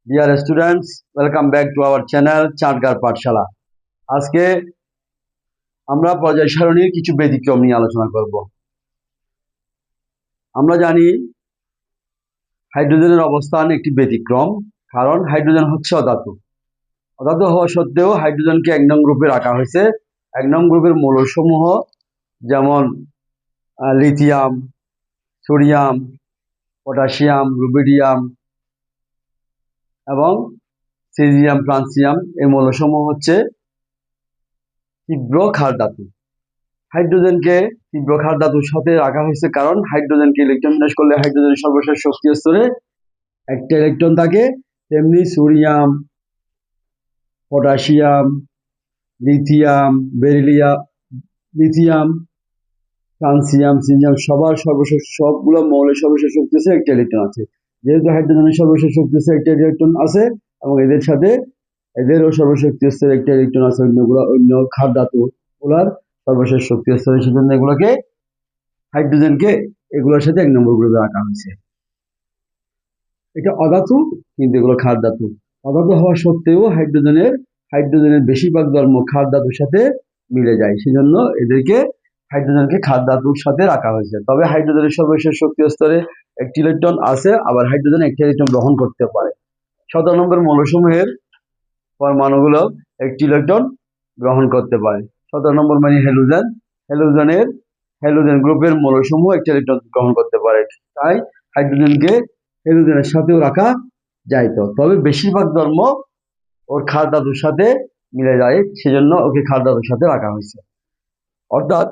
Dear students, welcome back to our channel চাটগার পাঠশালা। আজকে আমরা পর্যায় সারণীর কিছু ব্যতিক্রম নিয়ে আলোচনা করব। আমরা জানি হাইড্রোজেনের অবস্থান একটি ব্যতিক্রম, কারণ হাইড্রোজেন হচ্ছে অধাতু। অধাতু হওয়া সত্ত্বেও হাইড্রোজেনকে 1 নং গ্রুপে রাখা হয়েছে। 1 নং গ্রুপের মৌলসমূহ যেমন লিথিয়াম, সোডিয়াম, পটাশিয়াম, রুবিডিয়াম এবং সিজিয়াম, ফ্রান্সিয়াম এই মৌলসমূহ হচ্ছে তীব্র ক্ষার ধাতু। হাইড্রোজেনকে তীব্র ক্ষার ধাতুর সাথে রাখা হয়েছে কারণ হাইড্রোজেনকে ইলেকট্রন বিন্যাস করলে হাইড্রোজেনের সর্বশেষ শক্তি স্তরে একটা ইলেকট্রন থাকে, তেমনি sodium, potassium, lithium, lithium, francium, caesium সবগুলো মৌলের সর্বশেষ শক্তি স্তরে একটা ইলেকট্রন আছে। যেহেতু হাইড্রোজেনের সর্বশেষ শক্তি স্তরে একটা ইলেকট্রন আছে এবং এদেরও সর্বশেষ স্তরে একটা ইলেকট্রন আছে, অন্য ক্ষার ধাতু গুলার সর্বশেষ শক্তি স্তরে, সেজন্য এগুলোকে হাইড্রোজেনকে এগুলোর সাথে 1 নম্বর গ্রুপে রাখা হয়েছে। এটা অধাতু, কিন্তু এগুলো ক্ষার ধাতু। অধাতু হওয়া সত্ত্বেও হাইড্রোজেনের বেশিরভাগ ধর্ম ক্ষার ধাতুর সাথে মিলে যায়, সেজন্য এদেরকে হাইড্রোজেনকে ক্ষার ধাতুর সাথে রাখা হয়েছে। তবে হাইড্রোজেনের সর্বশেষ শক্তি স্তরে একটি ইলেকট্রন আছে, আবার হাইড্রোজেন একটি ইলেকট্রন গ্রহণ করতে পারে। 17 নম্বর মৌলসমূহের পরমাণুগুলো একটি ইলেকট্রন গ্রহণ করতে পারে। 17 নম্বর মানে হ্যালোজেন গ্রুপের মৌলসমূহ একটি ইলেকট্রন গ্রহণ করতে পারে। তাই হাইড্রোজেনকে হ্যালোজেনের সাথেও রাখা যাইতো, তবে বেশিরভাগ ধর্ম ওর ক্ষার ধাতুর সাথে মিলে যায়, সেজন্য ওকে ক্ষার ধাতুর সাথে রাখা হয়েছে। অর্থাৎ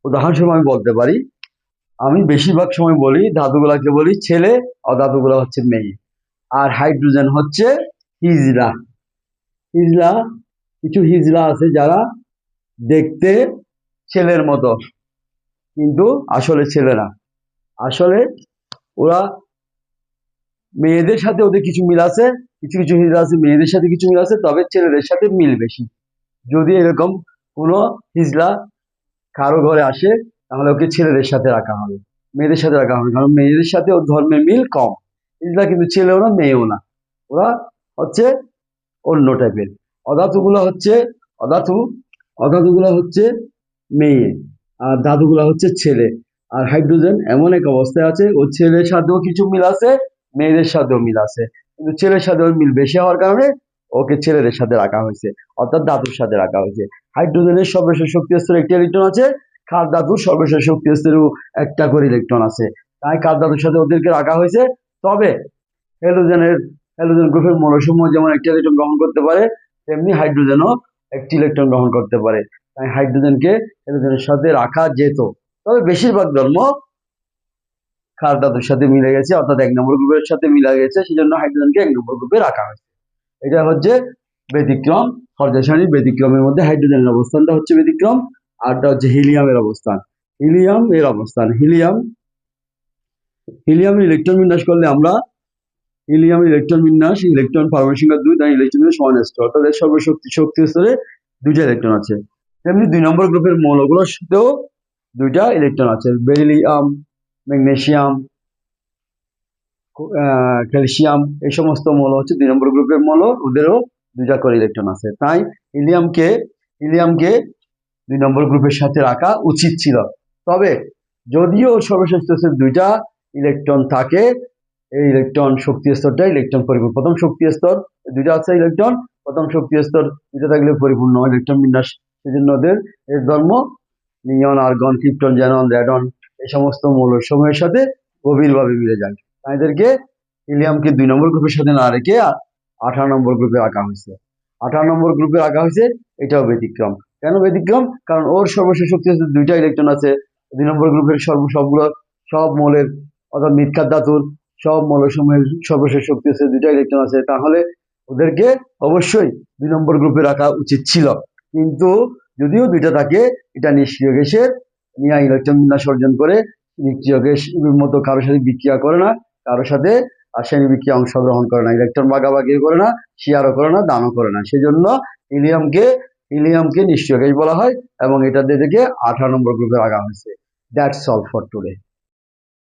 উদাহরণস্বরূপ আমি বলতে পারি, আমি বেশিরভাগ সময় বলি ধাতুগুলাকে বলি ছেলে, অধাতুগুলো হচ্ছে মেয়ে। আর হাইড্রোজেন হচ্ছে হিজড়া। কিছু হিজড়া আছে যারা দেখতে ছেলের মতো, কিন্তু আসলে ছেলে না। আসলে ওরা মেয়েদের সাথে ওদের কিছু মিল আছে, কিছু কিছু হিজড়া আছে মেয়েদের সাথে কিছু মিল আছে, তবে ছেলেদের সাথে মিল বেশি। যদি এরকম কোনো হিজড়া কারো ঘরে আসে, তাহলে ওকে ছেলেদের সাথে রাখা হবে, মেয়েদের সাথে রাখা হবে, কারণ মেয়েদের সাথে ওর ধর্মের মিল কম। হিজড়া কিন্তু ছেলেও না মেয়েও না, ওরা হচ্ছে অন্য টাইপের। অধাতুগুলো হচ্ছে মেয়ে, আর ধাতুগুলো হচ্ছে ছেলে। আর হাইড্রোজেন এমন এক অবস্থায় আছে, ও ছেলের সাথেও কিছু মিল আছে, মেয়েদের সাথেও মিল আছে, কিন্তু ছেলের সাথে ওর মিল বেশি হওয়ার কারণে ওকে ছেলেদের সাথে রাখা হয়েছে, অর্থাৎ ধাতুর সাথে রাখা হয়েছে। হাইড্রোজেনের সর্বশেষ শক্তি স্তরে একটি ইলেকট্রন আছে, ক্ষার ধাতুর সর্বশেষ শক্তি স্তরেও একটা করে ইলেকট্রন আছে, তাই ক্ষার ধাতুর সাথে ওদেরকে রাখা হয়েছে। তবে হ্যালোজেন গ্রুপের মৌলসমূহ যেমন একটি ইলেকট্রন গ্রহণ করতে পারে, তেমনি হাইড্রোজেনও একটি ইলেকট্রন গ্রহণ করতে পারে, তাই হাইড্রোজেনকে হ্যালোজেনের সাথে রাখা যেত। তবে বেশিরভাগ ধর্ম ক্ষার ধাতুর সাথে মিলে গেছে, অর্থাৎ 1 নম্বর গ্রুপের সাথে মিলে গেছে, সেজন্য হাইড্রোজেনকে 1 নম্বর গ্রুপে রাখা হয়েছে। এটা হচ্ছে ব্যতিক্রম। পর্যায় সারণীর ব্যতিক্রমের মধ্যে হাইড্রোজেনের অবস্থানটা হচ্ছে ব্যতিক্রম, আরটা হচ্ছে হিলিয়ামের অবস্থান। হিলিয়ামের ইলেকট্রন বিন্যাস করলে আমরা ইলেকট্রন পারমাণবিক সংখ্যা 2, তাই ইলেকট্রন সমানষ্ট, অর্থাৎ এর শক্তি স্তরে 2টা ইলেকট্রন আছে। তেমনি 2 নম্বর গ্রুপের মৌলগুলোর সাথেও 2টা ইলেকট্রন আছে। বেরিলিয়াম, ম্যাগনেসিয়াম, ক্যালসিয়াম, এই সমস্ত মৌল হচ্ছে 2 নম্বর গ্রুপের মৌল, ওদেরও 2টা করে ইলেকট্রন আছে। তাই হিলিয়ামকে 2 নম্বর গ্রুপের সাথে রাখা উচিত ছিল। তবে যদিও সর্বশেষ স্তরে 2টা ইলেকট্রন থাকে, এই ইলেকট্রন শক্তি স্তরটা ইলেকট্রন পরিপূর্ণ। প্রথম শক্তি স্তর 2টা আছে ইলেকট্রন, প্রথম শক্তি স্তর 2টা থাকলে পরিপূর্ণ ইলেকট্রন বিন্যাস, সেজন্য ওদের এর ধর্ম নিয়ন, আর্গন, ক্রিপ্টন, জ্যানন, র্যাডন এই সমস্ত মৌলের সমূহের সাথে গভীরভাবে মিলে যায়। তাই এদেরকে হিলিয়ামকে 2 নম্বর গ্রুপের সাথে না রেখে 18 নম্বর গ্রুপে রাখা হয়েছে। 18 নম্বর গ্রুপে রাখা হয়েছে, এটাও ব্যতিক্রম। কেন ব্যতিক্রম? কারণ ওর সর্বশেষ শক্তি আছে 2টা ইলেকট্রন আছে। 2 নম্বর গ্রুপের সব মৌলের, অর্থাৎ মৃৎক্ষার ধাতুর সব মৌলসমূহের সর্বশেষ শক্তি আছে 2টা ইলেকট্রন আছে, তাহলে ওদেরকে অবশ্যই 2 নম্বর গ্রুপে রাখা উচিত ছিল। কিন্তু যদিও 2টা থাকে, এটা নিষ্ক্রিয় গ্যাসের নিয়ে ইলেকট্রন বিন্যাস অর্জন করে, নিষ্ক্রিয় গ্যাসের মতো কারোর সাথে বিক্রিয়া করে না, কারোর সাথে রাসায়নিক বিক্রিয়া অংশগ্রহণ করে না, ইলেকট্রন ভাগাভাগি করে না, শেয়ারও করে না, দানও করে না, সেজন্য হিলিয়ামকে নিষ্ক্রিয় গ্যাস বলা হয় এবং এটা থেকে 18 নম্বর গ্রুপে রাখা হয়েছে। That's all for today.